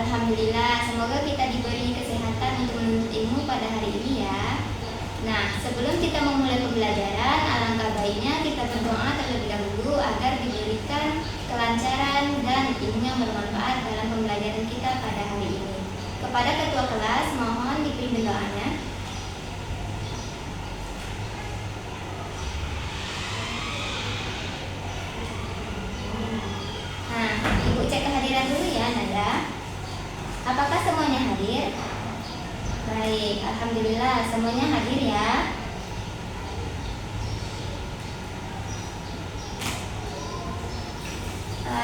Alhamdulillah, semoga kita diberi kesehatan untuk menuntut ilmu pada hari ini ya. Nah, sebelum kita memulai pembelajaran, alangkah baiknya kita berdoa terlebih dahulu agar diberikan kelancaran dan ilmu yang bermanfaat dalam pembelajaran kita pada hari ini. Kepada ketua kelas, mohon dipimpin doanya. Nah, Ibu cek kehadiran dulu ya, Nada. Apakah semuanya hadir? Baik, Alhamdulillah semuanya hadir ya.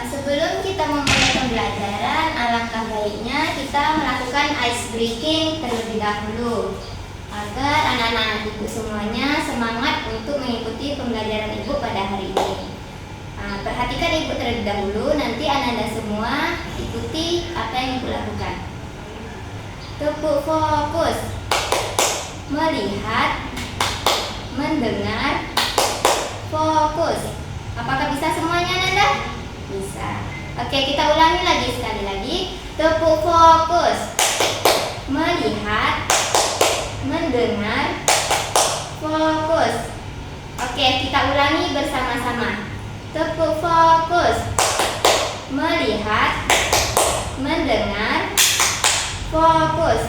Sebelum kita memulai pembelajaran, alangkah baiknya kita melakukan ice breaking terlebih dahulu agar anak-anak ibu semuanya semangat untuk mengikuti pembelajaran ibu pada hari ini. Perhatikan ibu terlebih dahulu, nanti anak-anak semua ikuti apa yang ibu lakukan. Tepuk fokus, melihat, mendengar, fokus. Apakah bisa semuanya, Nanda? Bisa. Oke, kita ulangi lagi sekali lagi. Tepuk fokus, melihat, mendengar, fokus. Oke, kita ulangi bersama-sama. Tepuk fokus, melihat, mendengar, fokus.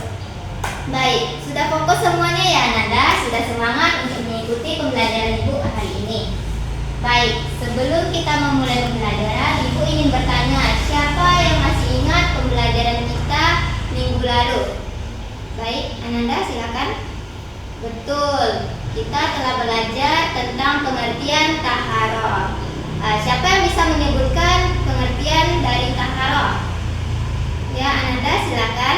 Baik, sudah fokus semuanya ya Nanda? Sudah semangat untuk mengikuti pembelajaran Ibu hari ini. Baik, sebelum kita memulai pembelajaran, Ibu ingin bertanya, siapa yang masih ingat pembelajaran kita minggu lalu? Baik, Ananda silakan. Betul, kita telah belajar tentang pengertian taharah. Siapa yang bisa menyebutkan pengertian dari taharah? Ya, Ananda silakan.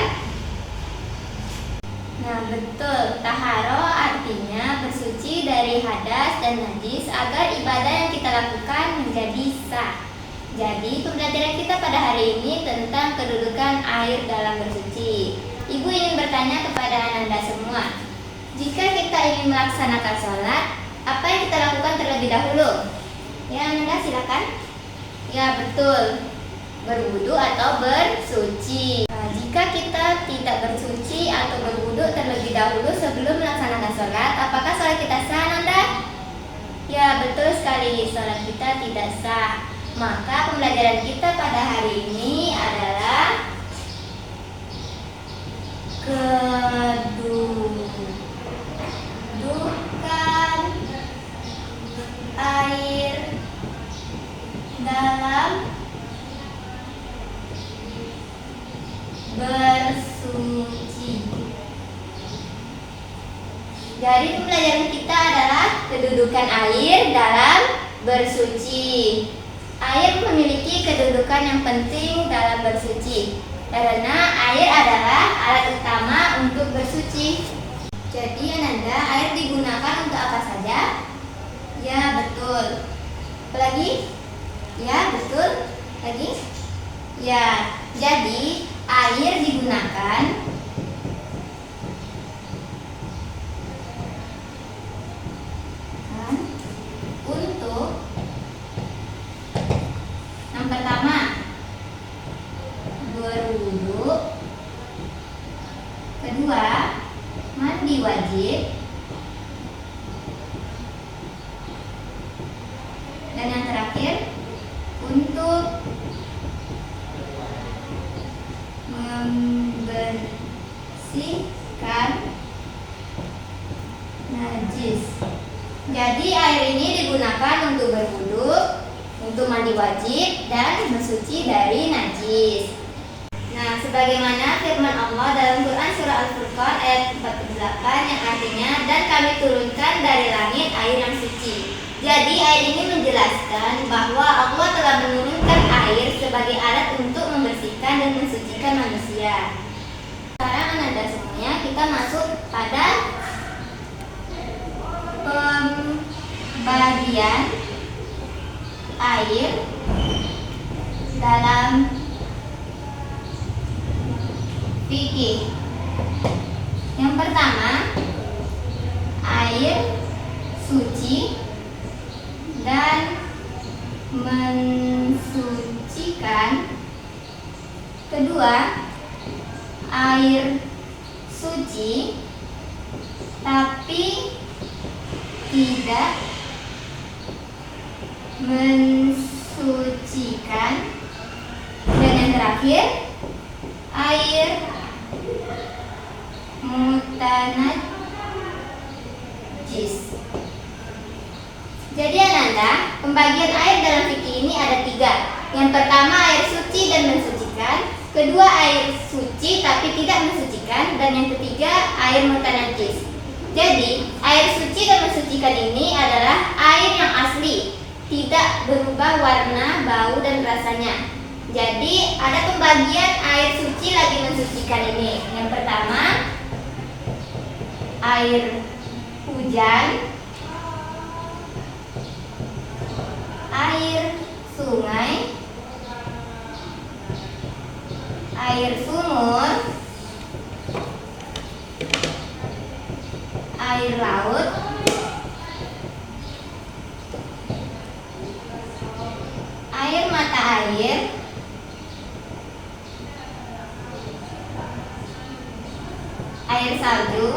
Nah, betul. Taharah artinya bersuci dari hadas dan najis agar ibadah yang kita lakukan menjadi sah. Jadi, pembelajaran kita pada hari ini tentang kedudukan air dalam bersuci. Ibu ingin bertanya kepada Ananda semua. Jika kita ingin melaksanakan sholat, apa yang kita lakukan terlebih dahulu? Ya, Ananda silakan. Ya, betul. Berwudu atau bersuci. Nah, jika kita tidak bersuci atau berwudu terlebih dahulu sebelum melaksanakan sholat, apakah sholat kita sah, Nanda? Ya, betul sekali, sholat kita tidak sah. Maka pembelajaran kita pada hari ini adalah kedudukan air dalam bersuci. Jadi pembelajaran kita adalah kedudukan air dalam bersuci. Air memiliki kedudukan yang penting dalam bersuci karena air adalah alat utama untuk bersuci. Jadi Ananda, air digunakan untuk apa saja? Ya, betul. Apalagi? Ya, betul. Lagi? Ya, jadi air digunakan untuk yang pertama berwudu, kedua mandi wajib, dan yang terakhir untuk membersihkan najis. Jadi air ini digunakan untuk berwudu, untuk mandi wajib, dan bersuci dari najis. Nah, sebagaimana firman Allah dalam Quran surah Al-Furqan ayat 48 yang artinya, dan kami turunkan dari langit air yang suci. Jadi air ini menjelaskan bahwa Allah telah menurunkan air sebagai alat untuk membersihkan dan mensucikan manusia. Sekarang Ananda semuanya, kita masuk pada pembagian air dalam fikih. Yang pertama, air suci dan mensucikan. Kedua, air suci tapi tidak mensucikan. Dan yang terakhir, air mutanajis. Jadi Ananda, pembagian air dalam fikih ini ada 3. Yang pertama air suci dan mensucikan, kedua air suci tapi tidak mensucikan, dan yang ketiga air mutanajis. Jadi air suci dan mensucikan ini adalah air yang asli, tidak berubah warna, bau, dan rasanya. Jadi ada pembagian air suci lagi mensucikan ini. Yang pertama air hujan, air sungai, air sumur, air laut, air mata air, air salju,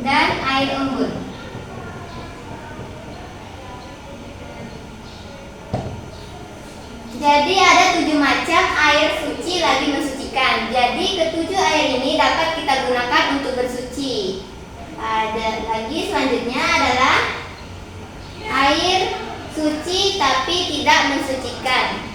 dan air embun. Jadi ada 7 macam air suci lagi mensucikan. Jadi ketujuh air ini dapat kita gunakan untuk bersuci. Ada lagi selanjutnya adalah air suci tapi tidak mensucikan.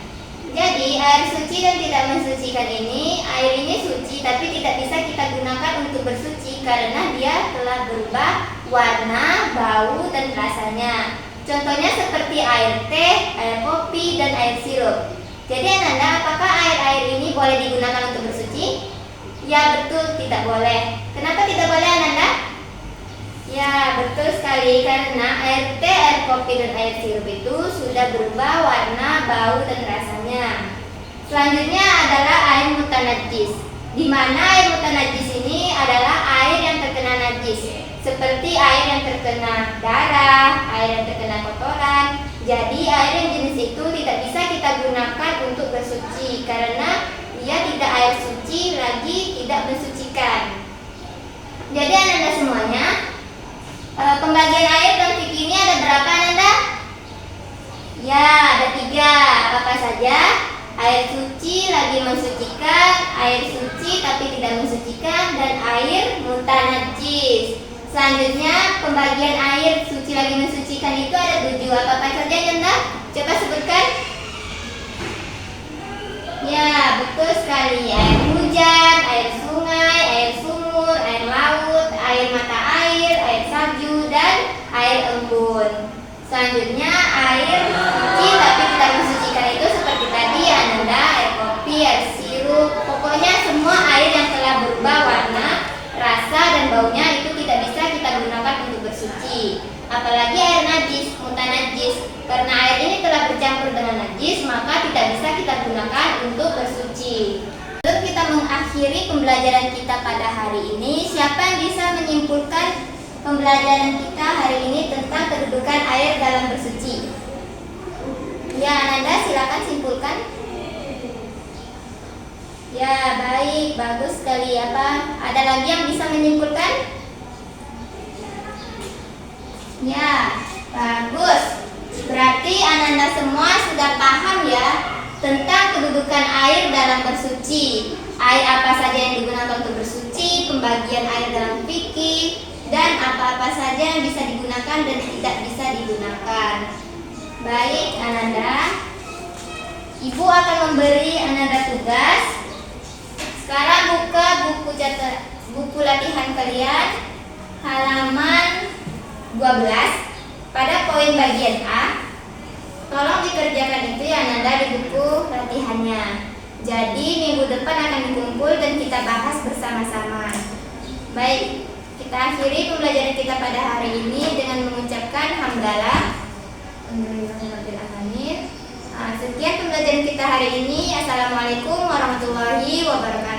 Jadi air suci dan tidak mensucikan ini, air ini suci tapi tidak bisa kita gunakan untuk bersuci karena dia telah berubah warna, bau, dan rasanya. Contohnya seperti air teh, air kopi, dan air sirup. Jadi Ananda, apakah air-air ini boleh digunakan untuk bersuci? Ya betul, tidak boleh. Kenapa tidak boleh Ananda? Ya betul sekali, karena air teh, air kopi, dan air sirup itu sudah berubah warna, bau, dan rasanya. Selanjutnya adalah air mutanajis, di mana air mutanajis ini adalah air yang terkena najis, seperti air yang terkena darah, air yang terkena kotoran. Jadi air yang jenis itu tidak bisa kita gunakan untuk bersuci karena dia tidak air suci lagi tidak mensucikan. Jadi Ananda semuanya, pembagian air dalam fikih ini ada berapa Ananda? Ya ada 3. Apa saja? Air suci lagi mensucikan, air suci tapi tidak mensucikan, dan air mutanajis. Selanjutnya pembagian air suci lagi mensucikan itu ada 7. Apa saja Anda? Coba sebutkan. Ya betul sekali, air hujan, air sungai, air sumur, air laut, air mata air salju, dan air embun. Selanjutnya air suci tapi tidak mensucikan itu seperti tadi Ananda, air kopi, air sirup. Pokoknya semua air yang telah berubah warna, rasa, dan baunya itu tidak bisa kita gunakan untuk bersuci. Apalagi air najis, mutanajis. Karena air ini telah bercampur dengan najis, maka tidak bisa kita gunakan untuk bersuci. Sebelum kita mengakhiri pembelajaran kita pada hari ini, siapa yang bisa menyimpulkan pembelajaran kita hari ini tentang kedudukan air dalam bersuci? Ya, Ananda silakan simpulkan. Ya, baik, bagus sekali. Apa? Ada lagi yang bisa menyimpulkan? Ya, bagus. Berarti Ananda semua sudah paham ya tentang kedudukan air dalam bersuci. Air apa saja yang digunakan untuk bersuci, pembagian air dalam fikih, dan apa-apa saja yang bisa digunakan dan tidak bisa digunakan. Baik Ananda, Ibu akan memberi Ananda tugas. Sekarang buka buku latihan kalian halaman 12 pada poin bagian A. Tolong dikerjakan itu ya Ananda di buku latihannya. Jadi minggu depan akan dikumpul dan kita bahas bersama-sama. Baik, kita akhiri pembelajaran kita pada hari ini dengan mengucapkan hamdalah. Sekian pembelajaran kita hari ini. Assalamualaikum warahmatullahi wabarakatuh.